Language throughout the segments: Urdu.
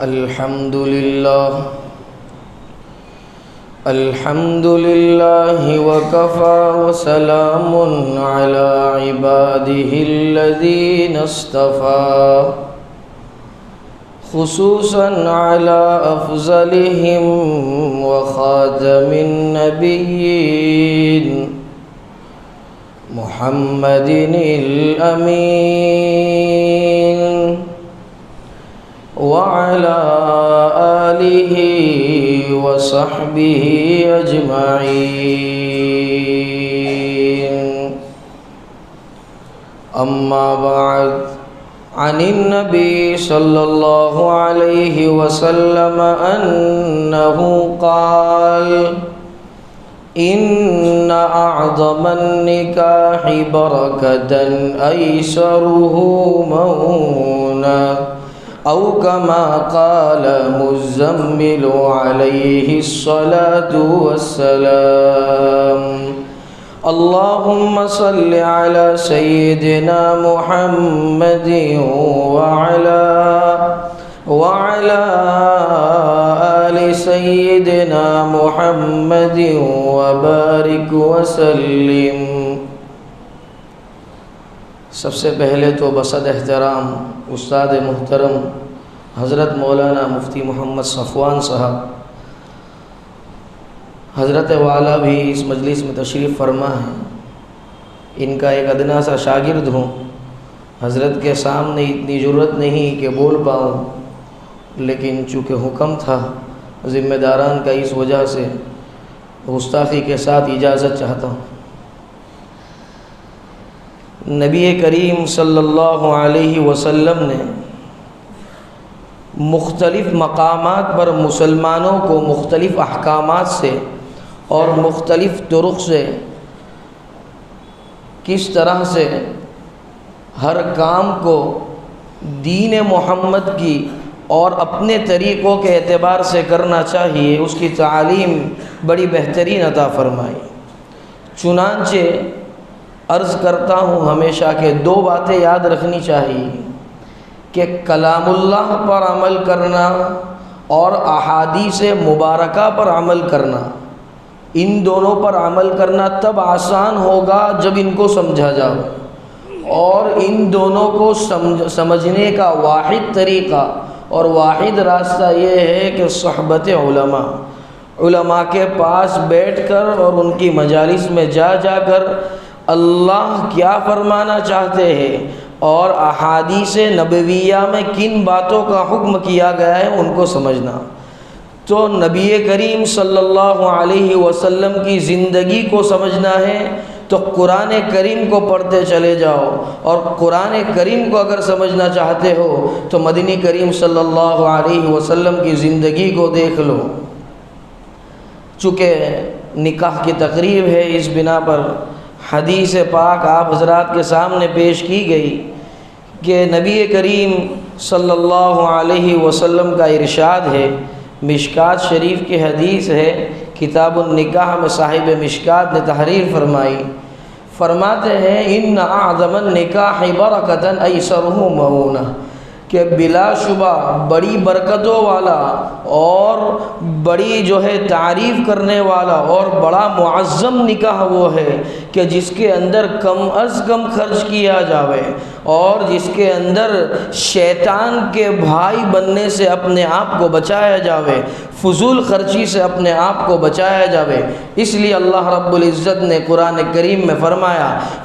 الحمد لله وكفى وسلام على عباده الذين اصطفى خصوصا على أفضلهم وخاتم النبيين محمد الأمين وعلى آله وصحبه أجمعين. أما بعد، عن النبي صلى الله عليه وسلم أنه قال: إن أعظم النكاح بركة أيسره مؤونة، أو كما قال مزمل عليه الصلاة والسلام. اللهم صل على سيدنا محمد وعلى آل سيدنا محمد وبارك وسلم. سب سے پہلے تو بصد احترام استاد محترم حضرت مولانا مفتی محمد صفوان صاحب، حضرت والا بھی اس مجلس میں تشریف فرما ہے. ان کا ایک ادنا سا شاگرد ہوں. حضرت کے سامنے اتنی جرت نہیں کہ بول پاؤں، لیکن چونکہ حکم تھا ذمہ داران کا، اس وجہ سے گستاخی کے ساتھ اجازت چاہتا ہوں. نبی کریم صلی اللہ علیہ وسلم نے مختلف مقامات پر مسلمانوں کو مختلف احکامات سے اور مختلف طرق سے کس طرح سے ہر کام کو دین محمد کی اور اپنے طریقوں کے اعتبار سے کرنا چاہیے، اس کی تعلیم بڑی بہترین عطا فرمائی. چنانچہ عرض کرتا ہوں ہمیشہ کہ دو باتیں یاد رکھنی چاہیے کہ کلام اللہ پر عمل کرنا اور احادیث مبارکہ پر عمل کرنا، ان دونوں پر عمل کرنا تب آسان ہوگا جب ان کو سمجھا جائے، اور ان دونوں کو سمجھنے کا واحد طریقہ اور واحد راستہ یہ ہے کہ صحبت علماء کے پاس بیٹھ کر اور ان کی مجالس میں جا کر اللہ کیا فرمانا چاہتے ہیں اور احادیث نبویہ میں کن باتوں کا حکم کیا گیا ہے ان کو سمجھنا. تو نبی کریم صلی اللہ علیہ وسلم کی زندگی کو سمجھنا ہے تو قرآن کریم کو پڑھتے چلے جاؤ، اور قرآن کریم کو اگر سمجھنا چاہتے ہو تو مدنی کریم صلی اللہ علیہ وسلم کی زندگی کو دیکھ لو. چونکہ نکاح کی تقریب ہے، اس بنا پر حدیث پاک آپ حضرات کے سامنے پیش کی گئی کہ نبی کریم صلی اللہ علیہ وسلم کا ارشاد ہے. مشکات شریف کی حدیث ہے، کتاب النکاح میں صاحب مشکات نے تحریر فرمائی. فرماتے ہیں ان اعظم النکاح برکۃ ایسرہ مؤونہ، کہ بلا شبہ بڑی برکتوں والا اور بڑی تعریف کرنے والا اور بڑا معظم نکاح وہ ہے کہ جس کے اندر کم از کم خرچ کیا جاوے اور جس کے اندر شیطان کے بھائی بننے سے اپنے آپ کو بچایا جاوے، فضول خرچی سے اپنے آپ کو بچایا جاوے. اس لیے اللہ رب العزت نے قرآن کریم میں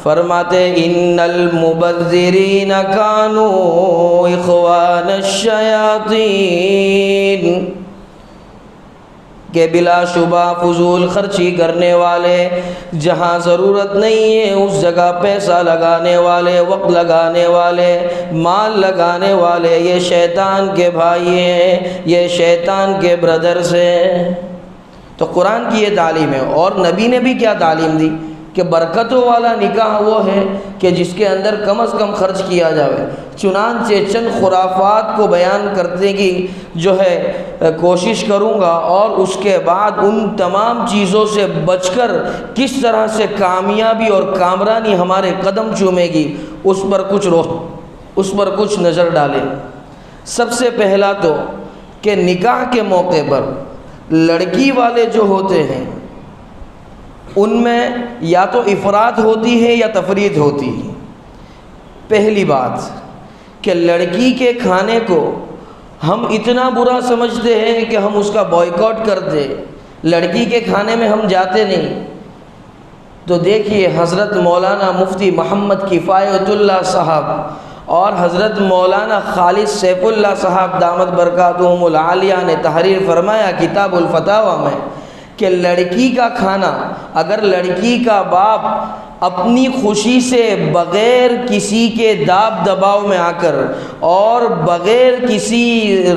فرماتے ان المبذرین کانوا اخوان الشیاطین، کہ بلا شبہ فضول خرچی کرنے والے، جہاں ضرورت نہیں ہے اس جگہ پیسہ لگانے والے، وقت لگانے والے، مال لگانے والے، یہ شیطان کے بھائی ہیں، یہ شیطان کے برادرز ہیں. تو قرآن کی یہ تعلیم ہے. اور نبی نے بھی کیا تعلیم دی کہ برکتوں والا نکاح وہ ہے کہ جس کے اندر کم از کم خرچ کیا جائے. چنانچہ چند خرافات کو بیان کرنے کی کوشش کروں گا، اور اس کے بعد ان تمام چیزوں سے بچ کر کس طرح سے کامیابی اور کامرانی ہمارے قدم چومے گی اس پر کچھ نظر ڈالیں. سب سے پہلا تو کہ نکاح کے موقع پر لڑکی والے جو ہوتے ہیں ان میں یا تو افراط ہوتی ہے یا تفریط ہوتی ہے۔ پہلی بات کہ لڑکی کے کھانے کو ہم اتنا برا سمجھتے ہیں کہ ہم اس کا بائیکاٹ کر دیں، لڑکی کے کھانے میں ہم جاتے نہیں۔ تو دیکھیے حضرت مولانا مفتی محمد کفایت اللہ صاحب اور حضرت مولانا خالد سیف اللہ صاحب دامت برکاتہم العالیہ نے تحریر فرمایا کتاب الفتاوی میں کہ لڑکی کا کھانا اگر لڑکی کا باپ اپنی خوشی سے بغیر کسی کے داب دباؤ میں آ کر اور بغیر کسی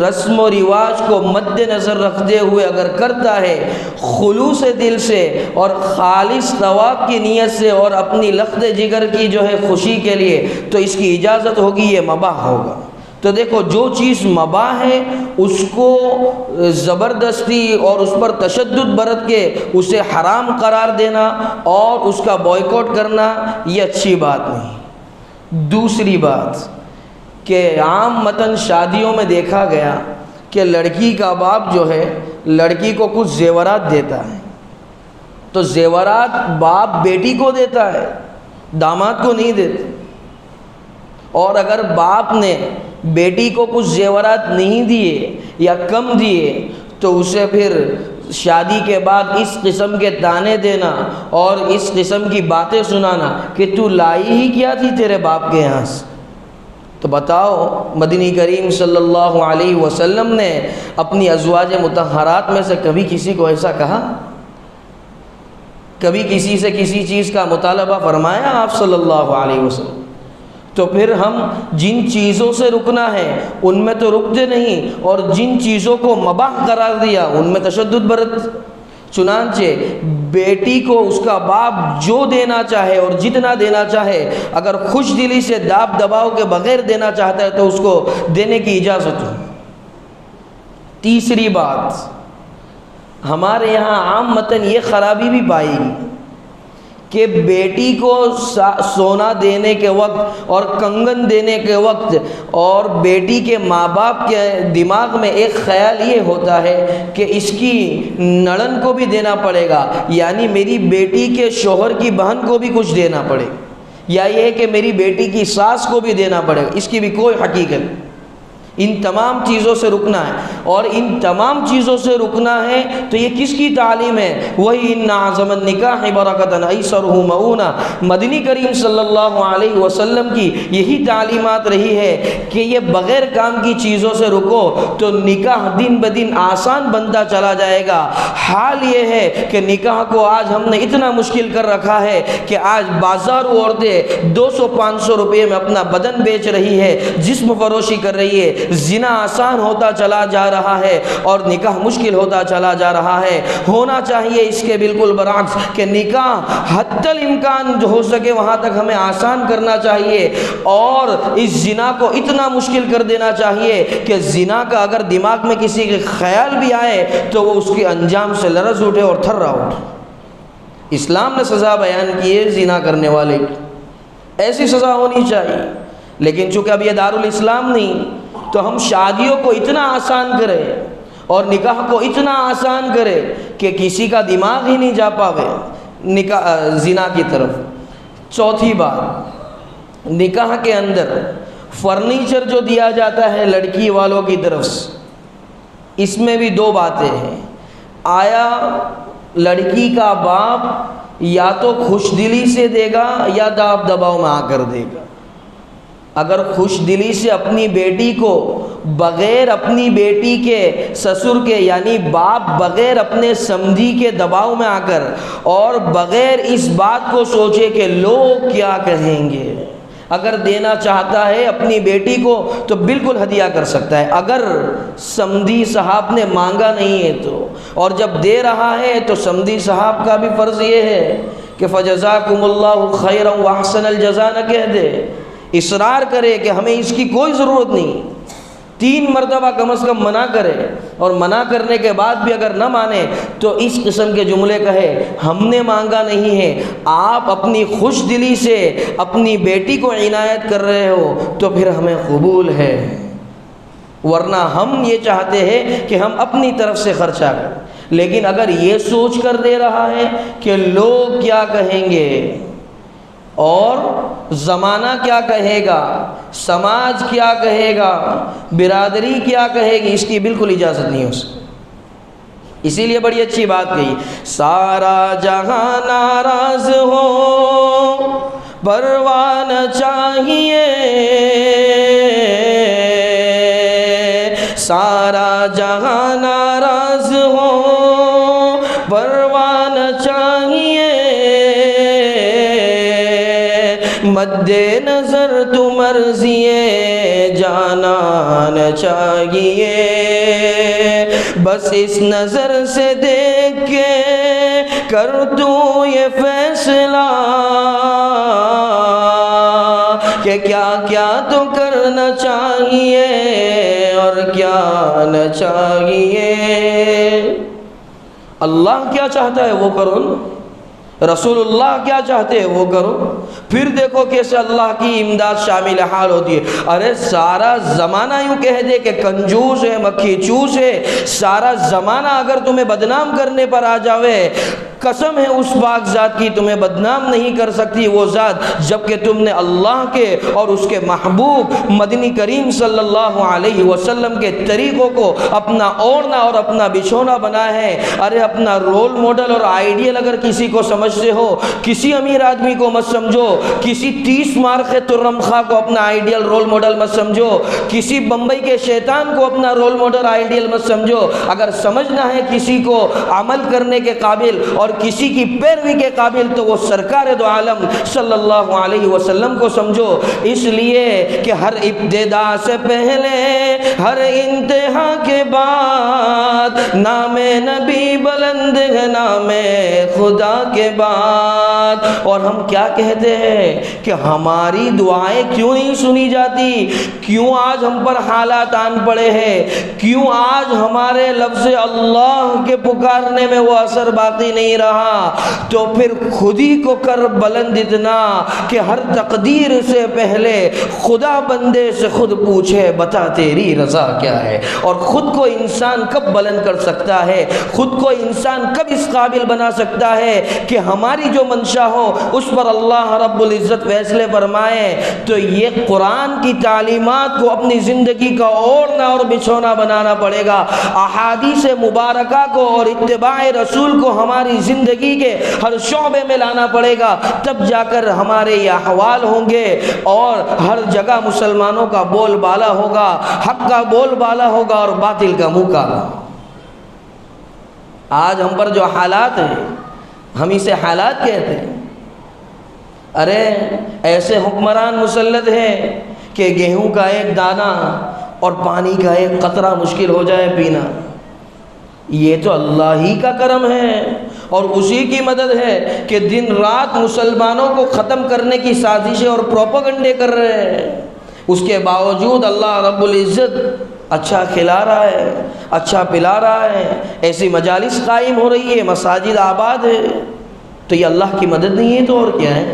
رسم و رواج کو مد نظر رکھتے ہوئے اگر کرتا ہے خلوص دل سے اور خالص ثواب کی نیت سے اور اپنی لخت جگر کی جو ہے خوشی کے لیے، تو اس کی اجازت ہوگی، یہ مباح ہوگا۔ تو دیکھو جو چیز مباح ہے اس کو زبردستی اور اس پر تشدد برت کے اسے حرام قرار دینا اور اس کا بائیکاٹ کرنا یہ اچھی بات نہیں۔ دوسری بات کہ عام متن شادیوں میں دیکھا گیا کہ لڑکی کا باپ جو ہے لڑکی کو کچھ زیورات دیتا ہے، تو زیورات باپ بیٹی کو دیتا ہے، داماد کو نہیں دیتے۔ اور اگر باپ نے بیٹی کو کچھ زیورات نہیں دیے یا کم دیے تو اسے پھر شادی کے بعد اس قسم کے تانے دینا اور اس قسم کی باتیں سنانا کہ تو لائی ہی کیا تھی تیرے باپ کے یہاں سے۔ تو بتاؤ مدنی کریم صلی اللہ علیہ وسلم نے اپنی ازواج مطہرات میں سے کبھی کسی کو ایسا کہا؟ کبھی کسی سے کسی چیز کا مطالبہ فرمایا آپ صلی اللہ علیہ وسلم؟ تو پھر ہم جن چیزوں سے رکنا ہے ان میں تو رکتے نہیں، اور جن چیزوں کو مباح قرار دیا ان میں تشدد برت۔ چنانچہ بیٹی کو اس کا باپ جو دینا چاہے اور جتنا دینا چاہے اگر خوش دلی سے داب دباؤ کے بغیر دینا چاہتا ہے تو اس کو دینے کی اجازت ہو۔ تیسری بات، ہمارے یہاں عام متن یہ خرابی بھی پائی گئی کہ بیٹی کو سونا دینے کے وقت اور کنگن دینے کے وقت اور بیٹی کے ماں باپ کے دماغ میں ایک خیال یہ ہوتا ہے کہ اس کی نڑن کو بھی دینا پڑے گا، یعنی میری بیٹی کے شوہر کی بہن کو بھی کچھ دینا پڑے گا، یا یہ کہ میری بیٹی کی ساس کو بھی دینا پڑے گا۔ اس کی بھی کوئی حقیقت نہیں۔ ان تمام چیزوں سے رکنا ہے، اور ان تمام چیزوں سے رکنا ہے تو یہ کس کی تعلیم ہے؟ وہی ان اعظم النکاح برکۃ ایسرہ مؤونہ، مدنی کریم صلی اللہ علیہ وسلم کی یہی تعلیمات رہی ہے کہ یہ بغیر کام کی چیزوں سے رکو تو نکاح دن بدن آسان بنتا چلا جائے گا۔ حال یہ ہے کہ نکاح کو آج ہم نے اتنا مشکل کر رکھا ہے کہ آج بازار عورتیں 200-500 روپے میں اپنا بدن بیچ رہی ہے، جسم فروشی کر رہی ہے، زنا آسان ہوتا چلا جا رہا ہے اور نکاح مشکل ہوتا چلا جا رہا ہے۔ ہونا چاہیے اس کے بالکل برعکس کہ نکاح حتی الامکان جو ہو سکے وہاں تک ہمیں آسان کرنا چاہیے، اور اس زنا کو اتنا مشکل کر دینا چاہیے کہ زنا کا اگر دماغ میں کسی کے خیال بھی آئے تو وہ اس کے انجام سے لرز اٹھے اور تھرا اٹھے۔ اسلام نے سزا بیان کی ہے زنا کرنے والے کی، ایسی سزا ہونی چاہیے، لیکن چونکہ اب یہ دارالاسلام نہیں تو ہم شادیوں کو اتنا آسان کرے اور نکاح کو اتنا آسان کرے کہ کسی کا دماغ ہی نہیں جا پاوے نکاح زنا کی طرف۔ چوتھی بات، نکاح کے اندر فرنیچر جو دیا جاتا ہے لڑکی والوں کی طرف سے، اس میں بھی دو باتیں ہیں۔ آیا لڑکی کا باپ یا تو خوش دلی سے دے گا یا داب دباؤ میں آ کر دے گا؟ اگر خوش دلی سے اپنی بیٹی کو بغیر اپنی بیٹی کے سسر کے یعنی باپ بغیر اپنے سمدھی کے دباؤ میں آ کر اور بغیر اس بات کو سوچے کہ لوگ کیا کہیں گے، اگر دینا چاہتا ہے اپنی بیٹی کو تو بالکل ہدیہ کر سکتا ہے۔ اگر سمدھی صاحب نے مانگا نہیں ہے تو، اور جب دے رہا ہے تو سمدھی صاحب کا بھی فرض یہ ہے کہ فجزاکم اللہ خیرا واحسن الجزا نہ کہہ دے، اصرار کرے کہ ہمیں اس کی کوئی ضرورت نہیں، 3 مرتبہ کم از کم منع کرے، اور منع کرنے کے بعد بھی اگر نہ مانے تو اس قسم کے جملے کہے ہم نے مانگا نہیں ہے، آپ اپنی خوش دلی سے اپنی بیٹی کو عنایت کر رہے ہو تو پھر ہمیں قبول ہے۔ ورنہ ہم یہ چاہتے ہیں کہ ہم اپنی طرف سے خرچہ کریں، لیکن اگر یہ سوچ کر دے رہا ہے کہ لوگ کیا کہیں گے اور زمانہ کیا کہے گا، سماج کیا کہے گا، برادری کیا کہے گی، اس کی بالکل اجازت نہیں ہو سکتی۔ اسی لیے بڑی اچھی بات کہی، سارا جہاں ناراض ہو پرواہ نہ چاہیے، سارا جہاں ناراض ہو پرواہ نہ چاہیے، مد نظر تو مرضی جانان چاہیے، بس اس نظر سے دیکھ کے کر تو یہ فیصلہ کہ کیا کیا تو کرنا چاہیے اور کیا نہ چاہیے۔ اللہ کیا چاہتا ہے وہ کرو نا، رسول اللہ کیا چاہتے ہیں وہ کرو۔ پھر دیکھو کیسے اللہ کی امداد شامل حال ہوتی ہے۔ ارے سارا زمانہ یوں کہہ دے کہ کنجوس ہے، مکھی چوس ہے، سارا زمانہ اگر تمہیں بدنام کرنے پر آ جاوے، قسم ہے اس پاک ذات کی تمہیں بدنام نہیں کر سکتی وہ ذات، جبکہ تم نے اللہ کے اور اس کے محبوب مدنی کریم صلی اللہ علیہ وسلم کے طریقوں کو اپنا اوڑھنا اور اپنا بچھونا بنایا ہے۔ ارے اپنا رول ماڈل اور آئیڈیل اگر کسی کو سمجھتے ہو، کسی امیر آدمی کو مت سمجھو، کسی 30 مارخ ترم خواہ کو اپنا آئیڈیل رول ماڈل مت سمجھو، کسی بمبئی کے شیطان کو اپنا رول ماڈل آئیڈیل مت سمجھو۔ اگر سمجھنا ہے کسی کو عمل کرنے کے قابل اور کسی کی پیروی کے قابل تو وہ سرکار دو عالم صلی اللہ علیہ وسلم کو سمجھو۔ اس لیے کہ ہر ابتدا سے پہلے، ہر انتہا کے بعد، نام نبی بلند ہے نام خدا کے بعد۔ اور ہم کیا کہتے ہیں کہ ہماری دعائیں کیوں نہیں سنی جاتی، کیوں آج ہم پر حالات آن پڑے ہیں، کیوں آج ہمارے لفظ اللہ کے پکارنے میں وہ اثر باقی نہیں رہا؟ تو پھر خود ہی کو کر بلند اتنا کہ ہر تقدیر سے پہلے خدا بندے سے خود پوچھے بتا تیری رضا کیا ہے۔ اور خود کو انسان کب بلند کر سکتا ہے، خود کو انسان کب اس قابل بنا سکتا ہے کہ ہماری جو منشا ہو اس پر اللہ رب العزت فیصلے فرمائے؟ تو یہ قرآن کی تعلیمات کو اپنی زندگی کا اوڑھنا اور بچھونا بنانا پڑے گا، احادیث مبارکہ کو اور اتباع رسول کو ہماری زندگی کے ہر شعبے میں لانا پڑے گا، تب جا کر ہمارے یہ احوال ہوں گے اور ہر جگہ مسلمانوں کا بول بالا ہوگا، حق کا بول بالا ہوگا اور باطل کا منہ کالا۔ آج ہم پر جو حالات ہیں ہم اسے حالات کہتے ہیں۔ ارے ایسے حکمران مسلط ہیں کہ گیہوں کا ایک دانہ اور پانی کا ایک قطرہ مشکل ہو جائے پینا۔ یہ تو اللہ ہی کا کرم ہے اور اسی کی مدد ہے کہ دن رات مسلمانوں کو ختم کرنے کی سازشیں اور پروپیگنڈے کر رہے ہیں۔ اس کے باوجود اللہ رب العزت اچھا کھلا رہا ہے، اچھا پلا رہا ہے، ایسی مجالس قائم ہو رہی ہے، مساجد آباد ہے۔ تو یہ اللہ کی مدد نہیں ہے تو اور کیا ہے؟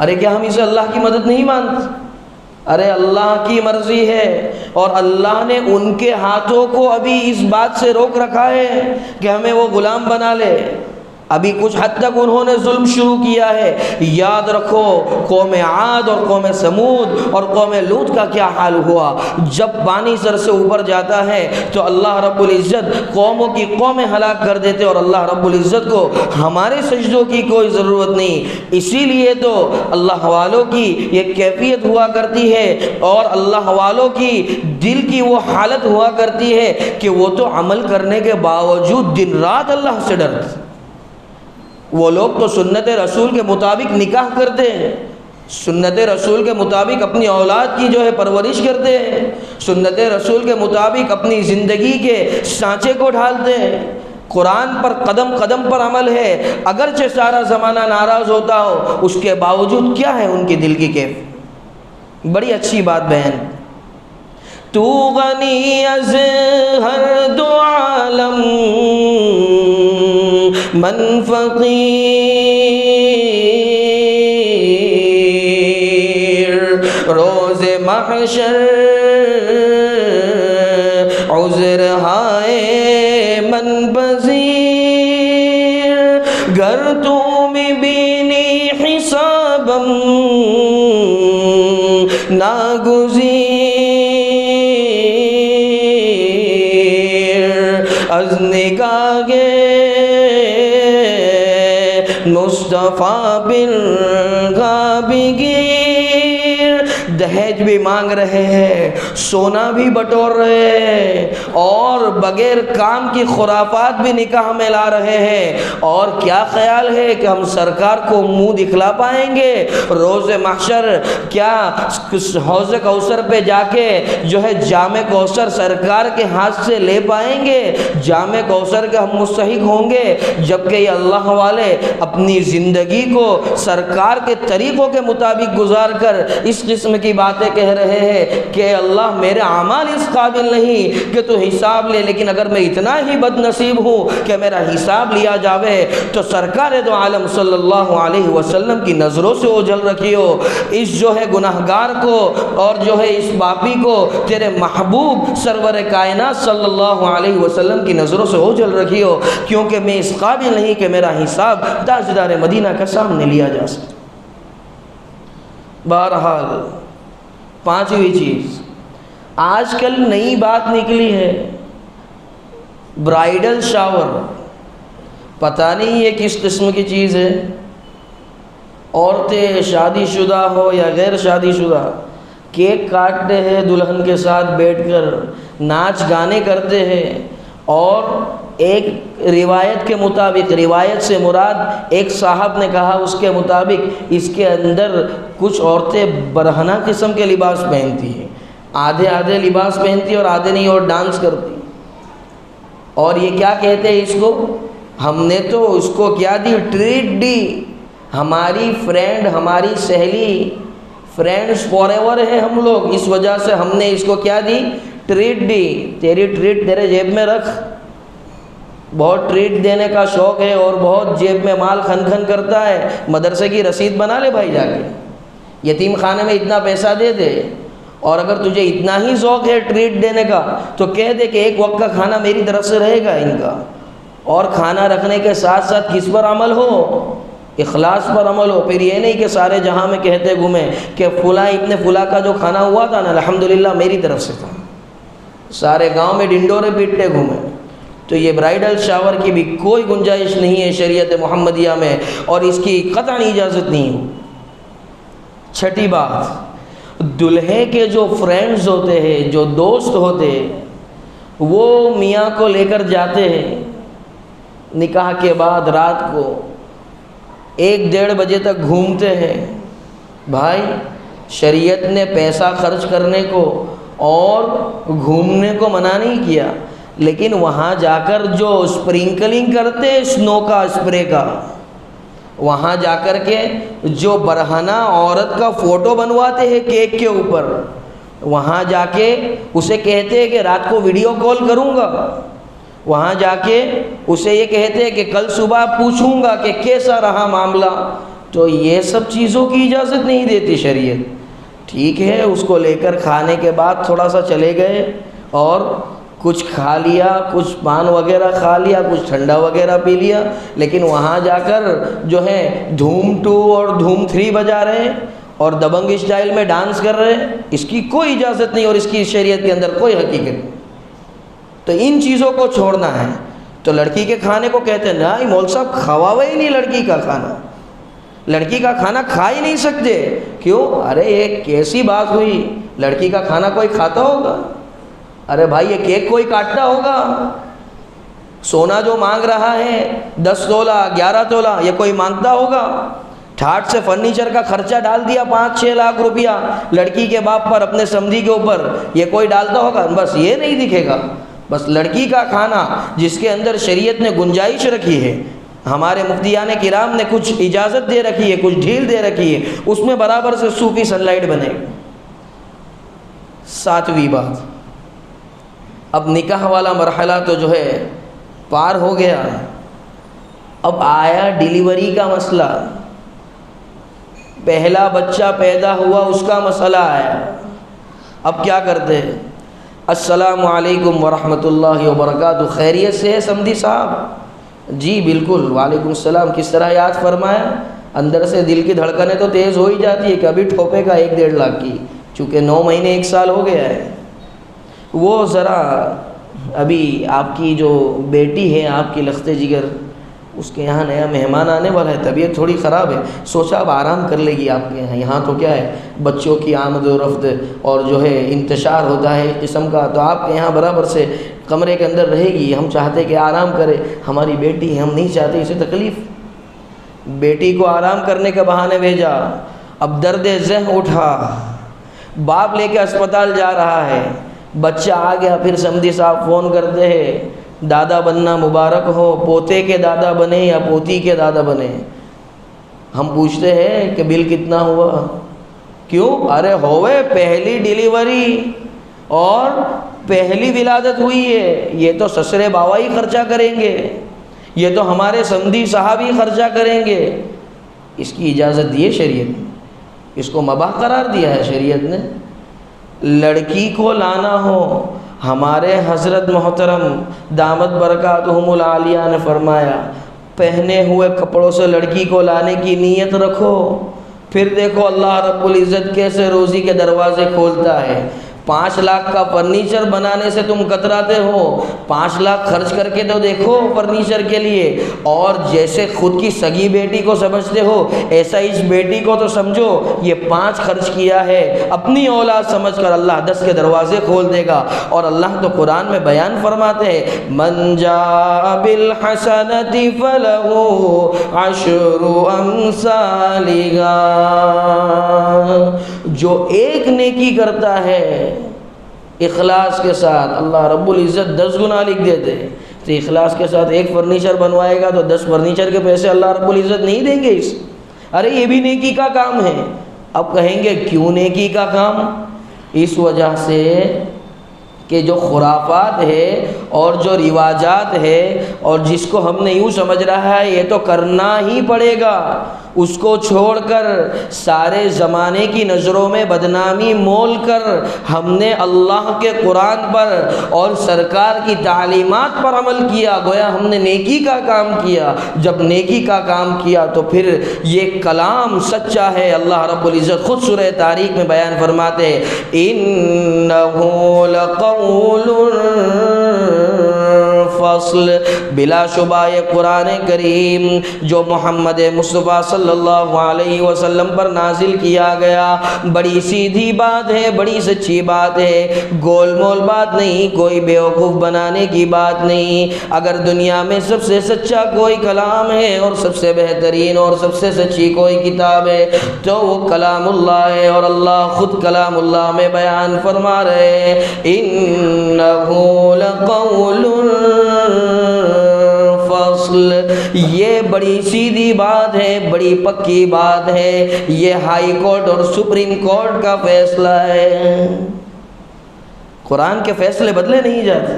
ارے کیا ہم اسے اللہ کی مدد نہیں مانتے؟ ارے اللہ کی مرضی ہے اور اللہ نے ان کے ہاتھوں کو ابھی اس بات سے روک رکھا ہے کہ ہمیں وہ غلام بنا لے۔ ابھی کچھ حد تک انہوں نے ظلم شروع کیا ہے۔ یاد رکھو قوم عاد اور قوم سمود اور قوم لوط کا کیا حال ہوا۔ جب پانی سر سے اوپر جاتا ہے تو اللہ رب العزت قوموں کی قومیں ہلاک کر دیتے اور اللہ رب العزت کو ہمارے سجدوں کی کوئی ضرورت نہیں۔ اسی لیے تو اللہ والوں کی یہ کیفیت ہوا کرتی ہے اور اللہ والوں کی دل کی وہ حالت ہوا کرتی ہے کہ وہ تو عمل کرنے کے باوجود دن رات اللہ سے ڈرتے۔ وہ لوگ تو سنت رسول کے مطابق نکاح کرتے ہیں، سنت رسول کے مطابق اپنی اولاد کی جو ہے پرورش کرتے ہیں، سنت رسول کے مطابق اپنی زندگی کے سانچے کو ڈھالتے ہیں، قرآن پر قدم قدم پر عمل ہے۔ اگرچہ سارا زمانہ ناراض ہوتا ہو اس کے باوجود کیا ہے ان کی دل کی کیف؟ بڑی اچھی بات بہن، تو غنی از ہر دو عالم من فقیر، روز محشر عذر ہائے من پذیر گر تو بینی حسابم ناگزیر از نگاہ مصطفیٰ بالغابگیر دہیج بھی مانگ رہے ہیں، سونا بھی بٹور رہے ہیں، اور بغیر کام کی خرافات بھی نکاح میں لا رہے ہیں۔ اور کیا خیال ہے کہ ہم سرکار کو منہ دکھلا پائیں گے روز محشر؟ کیا حوض کوثر پہ جا کے جو ہے جام کوثر سرکار کے ہاتھ سے لے پائیں گے؟ جام کوثر کے ہم مستحق ہوں گے؟ جبکہ یہ اللہ والے اپنی زندگی کو سرکار کے طریقوں کے مطابق گزار کر اس قسم کی باتیں کہہ رہے ہیں کہ اللہ میرے اعمال اس قابل نہیں کہ تو حساب لے، لیکن اگر میں اتنا ہی بد نصیب ہوں کہ میرا حساب لیا جاوے تو سرکار دو عالم صلی اللہ علیہ وسلم کی نظروں سے اوجھل رکھیو، اس جو ہے گناہگار کو اور جو ہے اس باپی کو تیرے محبوب سرور کائنات صلی اللہ علیہ وسلم کی نظروں سے اوجھل رکھیو، کیونکہ میں اس قابل نہیں کہ میرا حساب تاجدار مدینہ کے سامنے لیا جا سکے۔ بہرحال پانچویں چیز، آج کل نئی بات نکلی ہے برائیڈل شاور۔ پتہ نہیں یہ کس قسم کی چیز ہے، عورتیں شادی شدہ ہو یا غیر شادی شدہ کیک کاٹتے ہیں دلہن کے ساتھ بیٹھ کر، ناچ گانے کرتے ہیں، اور ایک روایت کے مطابق، روایت سے مراد ایک صاحب نے کہا اس کے مطابق اس کے اندر کچھ عورتیں برہنہ قسم کے لباس پہنتی ہیں، آدھے لباس پہنتی اور آدھے نہیں، اور ڈانس کرتی، اور یہ کیا کہتے ہیں اس کو؟ ہم نے تو اس کو کیا دی؟ ٹریٹ دی۔ ہماری فرینڈ، ہماری سہیلی، فرینڈز فار ایور ہے ہم لوگ، اس وجہ سے ہم نے اس کو کیا دی؟ ٹریٹ دی۔ تیری ٹریٹ تیرے جیب میں رکھ، بہت ٹریٹ دینے کا شوق ہے اور بہت جیب میں مال کھن کھن کرتا ہے، مدرسے کی رسید بنا لے بھائی جا کے، یتیم خانے میں اتنا پیسہ دے دے، اور اگر تجھے اتنا ہی ذوق ہے ٹریٹ دینے کا تو کہہ دے کہ ایک وقت کا کھانا میری طرف سے رہے گا ان کا، اور کھانا رکھنے کے ساتھ ساتھ کس پر عمل ہو؟ اخلاص پر عمل ہو۔ پھر یہ نہیں کہ سارے جہاں میں کہتے گھومیں کہ فلاں ابن فلاں کا جو کھانا ہوا تھا نا الحمدللہ میری طرف سے تھا، سارے گاؤں میں ڈنڈورے پیٹتے گھومیں۔ تو یہ برائیڈل شاور کی بھی کوئی گنجائش نہیں ہے شریعت محمدیہ میں، اور اس کی قطعی اجازت نہیں ہو۔ چھٹی بات، دلہے کے جو فرینڈز ہوتے ہیں، جو دوست ہوتے ہیں، وہ میاں کو لے کر جاتے ہیں نکاح کے بعد رات کو 1-1:30 بجے تک گھومتے ہیں۔ بھائی شریعت نے پیسہ خرچ کرنے کو اور گھومنے کو منع نہیں کیا، لیکن وہاں جا کر جو اسپرنکلنگ کرتے اسنو کا، اسپرے کا، وہاں جا کر کے جو برہنہ عورت کا فوٹو بنواتے ہیں کیک کے اوپر، وہاں جا کے اسے کہتے ہیں کہ رات کو ویڈیو کال کروں گا، وہاں جا کے اسے یہ کہتے ہیں کہ کل صبح پوچھوں گا کہ کیسا رہا معاملہ۔ تو یہ سب چیزوں کی اجازت نہیں دیتی شریعت۔ ٹھیک ہے اس کو لے کر کھانے کے بعد تھوڑا سا چلے گئے اور کچھ کھا لیا، کچھ پان وغیرہ کھا لیا، کچھ ٹھنڈا وغیرہ پی لیا، لیکن وہاں جا کر جو ہے دھوم 2 اور دھوم 3 بجا رہے اور دبنگ اسٹائل میں ڈانس کر رہے، اس کی کوئی اجازت نہیں اور اس کی شریعت کے اندر کوئی حقیقت نہیں۔ تو ان چیزوں کو چھوڑنا ہے۔ تو لڑکی کے کھانے کو کہتے ہیں نہیں مول صاحب کھواوے ہی نہیں لڑکی کا کھانا، لڑکی کا کھانا کھا ہی نہیں سکتے۔ کیوں؟ ارے یہ کیسی بات ہوئی، لڑکی کا کھانا کوئی کھاتا ہوگا؟ ارے بھائی یہ کیک کوئی کاٹتا ہوگا؟ سونا جو مانگ رہا ہے 10 تولہ 11 تولہ یہ کوئی مانگتا ہوگا؟ ٹھاٹ سے فرنیچر کا خرچہ ڈال دیا 5-6 لاکھ روپیہ لڑکی کے باپ پر، اپنے سمدھی کے اوپر، یہ کوئی ڈالتا ہوگا؟ بس یہ نہیں دکھے گا۔ بس لڑکی کا کھانا جس کے اندر شریعت نے گنجائش رکھی ہے، ہمارے مفتیان کرام نے کچھ اجازت دے رکھی ہے، کچھ ڈھیل دے رکھی ہے، اس میں برابر سے صوفی سن لائٹ بنے گا۔ 7ویں بات، اب نکاح والا مرحلہ تو جو ہے پار ہو گیا، اب آیا ڈیلیوری کا مسئلہ، پہلا بچہ پیدا ہوا اس کا مسئلہ آیا۔ اب کیا کرتے ہیں؟ السلام علیکم ورحمۃ اللہ وبرکاتہ، خیریت سے ہے سمدھی صاحب؟ جی بالکل، وعلیکم السلام، کس طرح یاد فرمایا؟ اندر سے دل کی دھڑکنیں تو تیز ہو ہی جاتی ہے کہ ابھی ٹھوپے کا 1-1.5 لاکھ کی، چونکہ 9 مہینے 1 سال ہو گیا ہے۔ وہ ذرا ابھی آپ کی جو بیٹی ہے آپ کی لخت جگر، اس کے یہاں نیا مہمان آنے والا ہے، طبیعت تھوڑی خراب ہے، سوچا اب آرام کر لے گی آپ کے یہاں۔ یہاں تو کیا ہے، بچوں کی آمد و رفت اور جو ہے انتشار ہوتا ہے اس قسم کا، تو آپ کے یہاں برابر سے کمرے کے اندر رہے گی۔ ہم چاہتے کہ آرام کرے، ہماری بیٹی ہے، ہم نہیں چاہتے اسے تکلیف۔ بیٹی کو آرام کرنے کے بہانے بھیجا، اب درد ذہن اٹھا، باپ لے کے اسپتال جا رہا ہے، بچہ آ گیا، پھر سمدھی صاحب فون کرتے ہیں، دادا بننا مبارک ہو، پوتے کے دادا بنے یا پوتی کے دادا بنے۔ ہم پوچھتے ہیں کہ بل کتنا ہوا؟ کیوں؟ ارے ہوئے پہلی ڈیلیوری اور پہلی ولادت ہوئی ہے، یہ تو سسرے باوا ہی خرچہ کریں گے، یہ تو ہمارے سمدھی صاحب ہی خرچہ کریں گے۔ اس کی اجازت دی ہے شریعت نے، اس کو مباح قرار دیا ہے شریعت نے۔ لڑکی کو لانا ہو، ہمارے حضرت محترم دامت برکاتہم العالیہ نے فرمایا پہنے ہوئے کپڑوں سے لڑکی کو لانے کی نیت رکھو، پھر دیکھو اللہ رب العزت کیسے روزی کے دروازے کھولتا ہے۔ 5 لاکھ کا فرنیچر بنانے سے تم کتراتے ہو، 5 لاکھ خرچ کر کے تو دیکھو فرنیچر کے لیے، اور جیسے خود کی سگی بیٹی کو سمجھتے ہو ایسا اس بیٹی کو تو سمجھو، یہ 5 خرچ کیا ہے اپنی اولاد سمجھ کر، اللہ 10 کے دروازے کھول دے گا۔ اور اللہ تو قرآن میں بیان فرماتے ہیں من جاء بالحسنۃ فلہ 10 امثالہا، جو ایک نیکی کرتا ہے اخلاص کے ساتھ، اللہ رب العزت 10 گنا لکھ دیتے ہیں۔ تو اخلاص کے ساتھ ایک فرنیچر بنوائے گا تو 10 فرنیچر کے پیسے اللہ رب العزت نہیں دیں گے اس؟ ارے یہ بھی نیکی کا کام ہے۔ اب کہیں گے کیوں نیکی کا کام؟ اس وجہ سے کہ جو خرافات ہے اور جو رواجات ہے اور جس کو ہم نے یوں سمجھ رہا ہے یہ تو کرنا ہی پڑے گا، اس کو چھوڑ کر سارے زمانے کی نظروں میں بدنامی مول کر ہم نے اللہ کے قرآن پر اور سرکار کی تعلیمات پر عمل کیا، گویا ہم نے نیکی کا کام کیا۔ جب نیکی کا کام کیا تو پھر یہ کلام سچا ہے۔ اللہ رب العزت خود سورہ تاریخ میں بیان فرماتے ہیں انہ لقول فصل، بلا شبہ یہ قرآن کریم جو محمد مصطفیٰ صلی اللہ علیہ وسلم پر نازل کیا گیا بڑی سیدھی بات ہے، بڑی سچی بات ہے، گول مول بات نہیں، کوئی بیوقوف بنانے کی بات نہیں۔ اگر دنیا میں سب سے سچا کوئی کلام ہے اور سب سے بہترین اور سب سے سچی کوئی کتاب ہے تو وہ کلام اللہ ہے، اور اللہ خود کلام اللہ میں بیان فرما رہے ہیں انہ لقول فصل، یہ بڑی سیدھی بات ہے، بڑی پکی بات ہے، یہ ہائی کورٹ اور سپریم کورٹ کا فیصلہ ہے۔ قرآن کے فیصلے بدلے نہیں جاتے،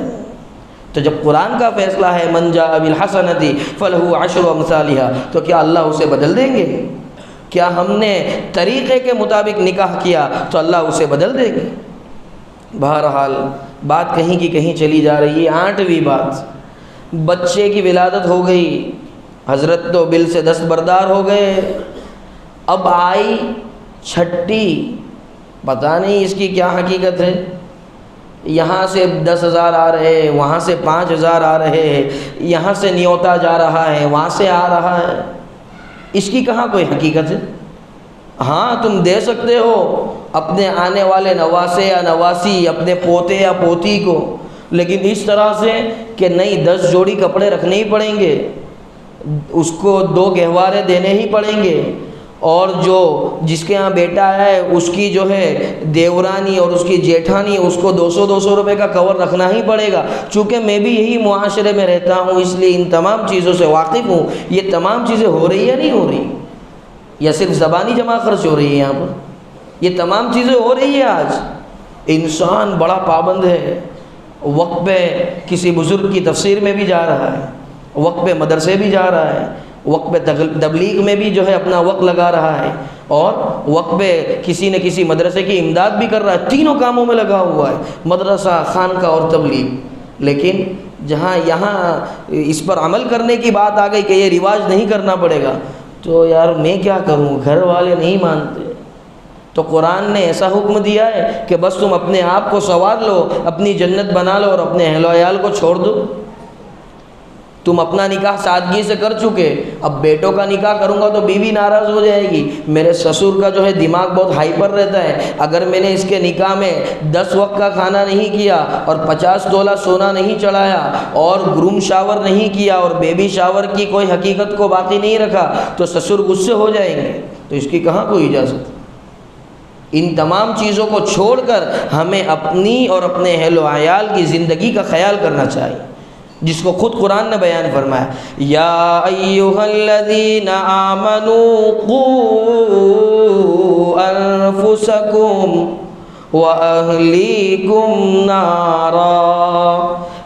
تو جب قرآن کا فیصلہ ہے من جاء بالحسنۃ فلہ 10 امثالہا، تو کیا اللہ اسے بدل دیں گے؟ کیا ہم نے طریقے کے مطابق نکاح کیا تو اللہ اسے بدل دے گے؟ بہرحال بات کہیں کی کہیں چلی جا رہی ہے۔ 8ویں بات، بچے کی ولادت ہو گئی، حضرت تو بل سے دستبردار ہو گئے، اب آئی 6ٹھی، پتہ نہیں اس کی کیا حقیقت ہے، یہاں سے 10,000 آ رہے ہیں، وہاں سے 5,000 آ رہے ہیں، یہاں سے نیوتا جا رہا ہے، وہاں سے آ رہا ہے، اس کی کہاں کوئی حقیقت ہے؟ ہاں تم دے سکتے ہو اپنے آنے والے نواسے یا نواسی، اپنے پوتے یا پوتی کو، لیکن اس طرح سے کہ نہیں 10 جوڑی کپڑے رکھنے ہی پڑیں گے، اس کو 2 گہوارے دینے ہی پڑیں گے، اور جو جس کے ہاں بیٹا ہے اس کی جو ہے دیورانی اور اس کی جیٹھانی، اس کو 200 روپے کا کور رکھنا ہی پڑے گا۔ چونکہ میں بھی یہی معاشرے میں رہتا ہوں اس لیے ان تمام چیزوں سے واقف ہوں۔ یہ تمام چیزیں ہو رہی یا نہیں ہو رہی؟ یا صرف زبانی جمع خرچ ہو رہی ہے یہاں پر؟ یہ تمام چیزیں ہو رہی ہیں۔ آج انسان بڑا پابند ہے، وقت پہ کسی بزرگ کی تفسیر میں بھی جا رہا ہے، وقت پہ مدرسے بھی جا رہا ہے، وقت پہ تبلیغ میں بھی جو ہے اپنا وقت لگا رہا ہے، اور وقت پہ کسی نہ کسی مدرسے کی امداد بھی کر رہا ہے، تینوں کاموں میں لگا ہوا ہے، مدرسہ، خانقاہ اور تبلیغ۔ لیکن جہاں یہاں اس پر عمل کرنے کی بات آ گئی کہ یہ رواج نہیں کرنا پڑے گا، تو یار میں کیا کروں، گھر والے نہیں مانتے۔ تو قرآن نے ایسا حکم دیا ہے کہ بس تم اپنے آپ کو سنوار لو، اپنی جنت بنا لو اور اپنے اہل و عیال کو چھوڑ دو۔ تم اپنا نکاح سادگی سے کر چکے، اب بیٹوں کا نکاح کروں گا تو بیوی ناراض ہو جائے گی، میرے سسر کا جو ہے دماغ بہت ہائپر رہتا ہے، اگر میں نے اس کے نکاح میں 10 وقت کا کھانا نہیں کیا اور 50 تولہ سونا نہیں چڑھایا اور گروم شاور نہیں کیا اور بیبی شاور کی کوئی حقیقت کو باقی نہیں رکھا تو سسر غصے ہو جائیں گے، تو اس کی کہاں کوئی اجازت۔ ان تمام چیزوں کو چھوڑ کر ہمیں اپنی اور اپنے اہل و عیال کی زندگی کا خیال کرنا چاہیے، جس کو خود قرآن نے بیان فرمایا، یا ایھا الذین آمنوا قوا انفسکم واہلیکم نارا،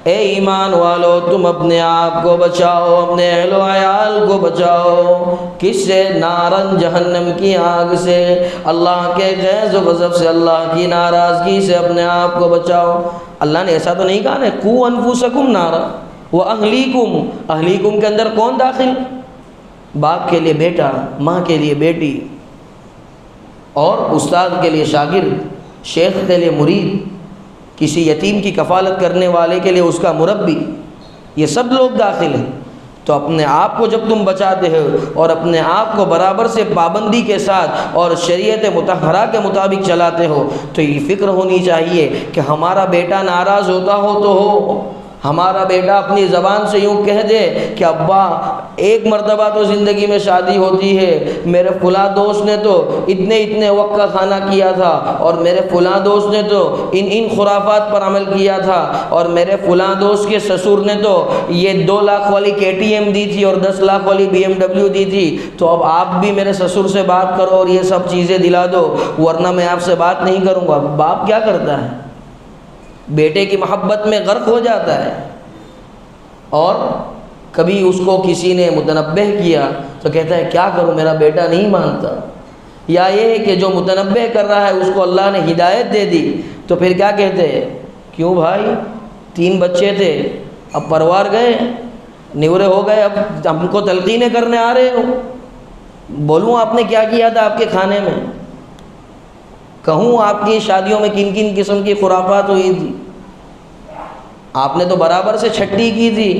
اے ایمان والو تم اپنے آپ کو بچاؤ، اپنے اہل و عیال کو بچاؤ، کس سے؟ نارن، جہنم کی آگ سے، اللہ کے غیظ و غضب سے، اللہ کی ناراضگی سے اپنے آپ کو بچاؤ۔ اللہ نے ایسا تو نہیں کہا نا قوا انفسکم نارا واہلیکم، اہلیکم کے اندر کون داخل؟ باپ کے لیے بیٹا، ماں کے لیے بیٹی، اور استاد کے لیے شاگرد، شیخ کے لیے مرید، کسی یتیم کی کفالت کرنے والے کے لیے اس کا مربی، یہ سب لوگ داخل ہیں۔ تو اپنے آپ کو جب تم بچاتے ہو اور اپنے آپ کو برابر سے پابندی کے ساتھ اور شریعت مطہرہ کے مطابق چلاتے ہو تو یہ فکر ہونی چاہیے کہ ہمارا بیٹا ناراض ہوتا ہو تو ہو، ہمارا بیٹا اپنی زبان سے یوں کہہ دے کہ ابا ایک مرتبہ تو زندگی میں شادی ہوتی ہے، میرے فلاں دوست نے تو اتنے وقت کا کھانا کیا تھا، اور میرے فلاں دوست نے تو ان خرافات پر عمل کیا تھا، اور میرے فلاں دوست کے سسر نے تو یہ 2 لاکھ والی KTM دی تھی اور 10 لاکھ والی BMW دی تھی، تو اب آپ بھی میرے سسر سے بات کرو اور یہ سب چیزیں دلا دو ورنہ میں آپ سے بات نہیں کروں گا۔ باپ کیا کرتا ہے؟ بیٹے کی محبت میں غرق ہو جاتا ہے، اور کبھی اس کو کسی نے متنبہ کیا تو کہتا ہے کیا کروں، میرا بیٹا نہیں مانتا، یا یہ کہ جو متنبہ کر رہا ہے اس کو اللہ نے ہدایت دے دی تو پھر کیا کہتے ہیں، کیوں بھائی 3 بچے تھے اب پروار گئے، نیورے ہو گئے، اب ہم کو تلقینیں کرنے آ رہے ہو، بولوں آپ نے کیا کیا تھا آپ کے کھانے میں، کہوں آپ کی شادیوں میں کن کن قسم کی خرافات ہوئی تھی، آپ نے تو برابر سے چھٹی کی تھی،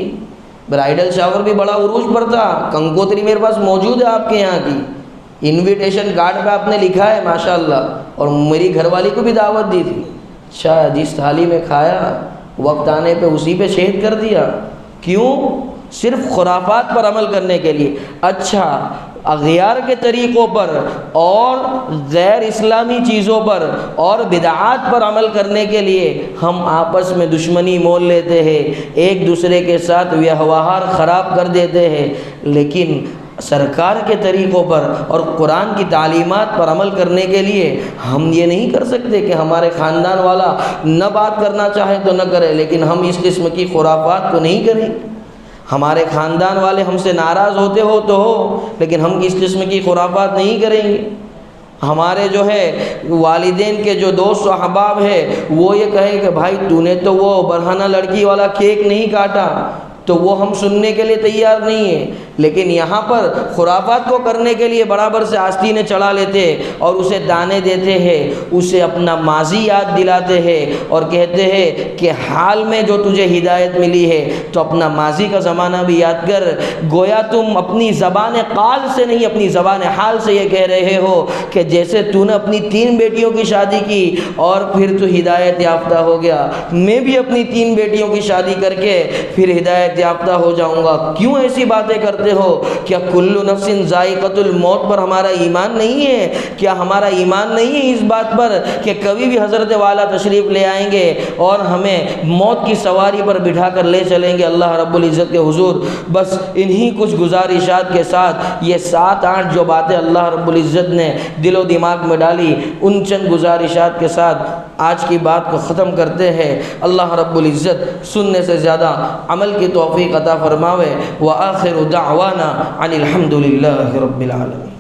برائیڈل شاور بھی بڑا عروج پر تھا، کنکوتری میرے پاس موجود ہے آپ کے یہاں کی، انویٹیشن کارڈ پہ آپ نے لکھا ہے ماشاءاللہ، اور میری گھر والی کو بھی دعوت دی تھی، اچھا جس تھالی میں کھایا وقت آنے پہ اسی پہ شہید کر دیا، کیوں؟ صرف خرافات پر عمل کرنے کے لیے۔ اچھا اغیار کے طریقوں پر اور غیر اسلامی چیزوں پر اور بدعات پر عمل کرنے کے لیے ہم آپس میں دشمنی مول لیتے ہیں، ایک دوسرے کے ساتھ ویوہار خراب کر دیتے ہیں، لیکن سرکار کے طریقوں پر اور قرآن کی تعلیمات پر عمل کرنے کے لیے ہم یہ نہیں کر سکتے کہ ہمارے خاندان والا نہ بات کرنا چاہے تو نہ کرے، لیکن ہم اس قسم کی خرافات کو نہیں کریں۔ ہمارے خاندان والے ہم سے ناراض ہوتے ہو تو ہو، لیکن ہم اس قسم کی خرافات نہیں کریں گے۔ ہمارے جو ہے والدین کے جو دوست و احباب ہے وہ یہ کہے کہ بھائی تو نے تو وہ برہنہ لڑکی والا کیک نہیں کاٹا، تو وہ ہم سننے کے لیے تیار نہیں ہیں، لیکن یہاں پر خرافات کو کرنے کے لیے برابر سے آستینیں چڑھا لیتے اور اسے دانے دیتے ہیں، اسے اپنا ماضی یاد دلاتے ہیں اور کہتے ہیں کہ حال میں جو تجھے ہدایت ملی ہے تو اپنا ماضی کا زمانہ بھی یاد کر، گویا تم اپنی زبان قال سے نہیں اپنی زبان حال سے یہ کہہ رہے ہو کہ جیسے تو نے اپنی 3 بیٹیوں کی شادی کی اور پھر تو ہدایت یافتہ ہو گیا، میں بھی اپنی 3 بیٹیوں کی شادی کر کے پھر ہدایت یافتہ ہو جاؤں گا۔ کیوں ایسی باتیں کرتے ہو؟ کیا کل نفس ذائقۃ الموت پر ہمارا ایمان نہیں ہے؟ کیا ہمارا ایمان نہیں ہے اس بات پر کہ کبھی بھی حضرت والا تشریف لے آئیں گے اور ہمیں موت کی سواری پر بٹھا کر لے چلیں گے اللہ رب العزت کے حضور؟ بس انہی کچھ گزارشات کے ساتھ یہ 7-8 جو باتیں اللہ رب العزت نے دل و دماغ میں ڈالی، ان چند گزارشات کے ساتھ آج کی بات کو ختم کرتے ہیں۔ اللہ رب العزت سننے سے زیادہ عمل کی توفیق عطا فرماوے۔ وآخر دعوانا ان الحمد للہ رب العالمین۔